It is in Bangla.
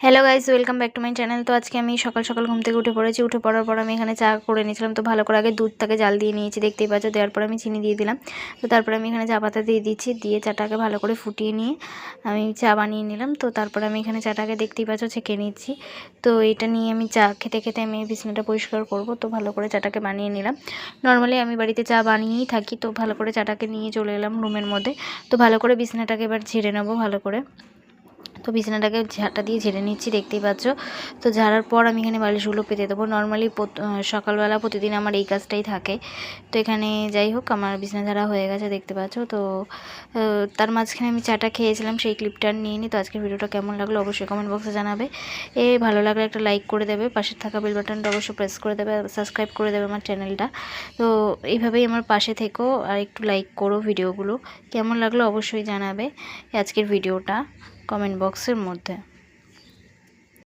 Hello guys, welcome back to my channel. তো আজকে আমি সকাল সকাল ঘুম থেকে উঠে পড়েছি। উঠে পড়ার পর আমি এখানে চা করে নিয়েছিলাম। তো ভালো করে আগে দুধটাকে জাল দিয়ে নিয়েছি, দেখতেই পাচ্ছ। দেওয়ার পর আমি চিনি দিয়ে দিলাম। তো তারপরে আমি এখানে চা পাতা দিয়ে দিচ্ছি, দিয়ে চাটাকে ভালো করে ফুটিয়ে নিয়ে আমি চা বানিয়ে নিলাম। তো তারপরে আমি এখানে চাটাকে দেখতেই পাচ্ছ ছেঁকে নিচ্ছি। তো এটা নিয়ে আমি চা খেতে খেতে আমি বিছানাটা পরিষ্কার করব। তো ভালো করে চাটাকে বানিয়ে নিলাম। নর্মালি আমি বাড়িতে চা বানিয়েই থাকি। তো ভালো করে চাটাকে নিয়ে চলে এলাম রুমের মধ্যে। তো ভালো করে বিছানাটাকে এবার ঝেড়ে নেবো ভালো করে। তো বিছানাটাকে ঝাঁটা দিয়ে ঝেড়ে নিচ্ছি, দেখতেই পাচ্ছ। তো ঝাড়ার পর আমি এখানে বালিশগুলো পেতে দেবো। নর্মালি সকালবেলা প্রতিদিন আমার এই কাজটাই থাকে। তো এখানে যাই হোক, আমার বিছানা ঝাড়া হয়ে গেছে, দেখতে পাচ্ছ। তো তার মাঝখানে আমি চাটা খেয়েছিলাম, সেই ক্লিপটা নিয়ে নিই। তো আজকের ভিডিওটা কেমন লাগলো অবশ্যই কমেন্ট বক্সে জানাবে। ভালো লাগলে একটা লাইক করে দেবে, পাশে থাকা বেল বাটনটা অবশ্যই প্রেস করে দেবে, সাবস্ক্রাইব করে দেবে আমার চ্যানেলটা। তো এইভাবেই আমার পাশে থেকো আর একটু লাইক করো। ভিডিওগুলো কেমন লাগলো অবশ্যই জানাবে আজকের ভিডিওটা কমেন্ট বক্সের মধ্যে।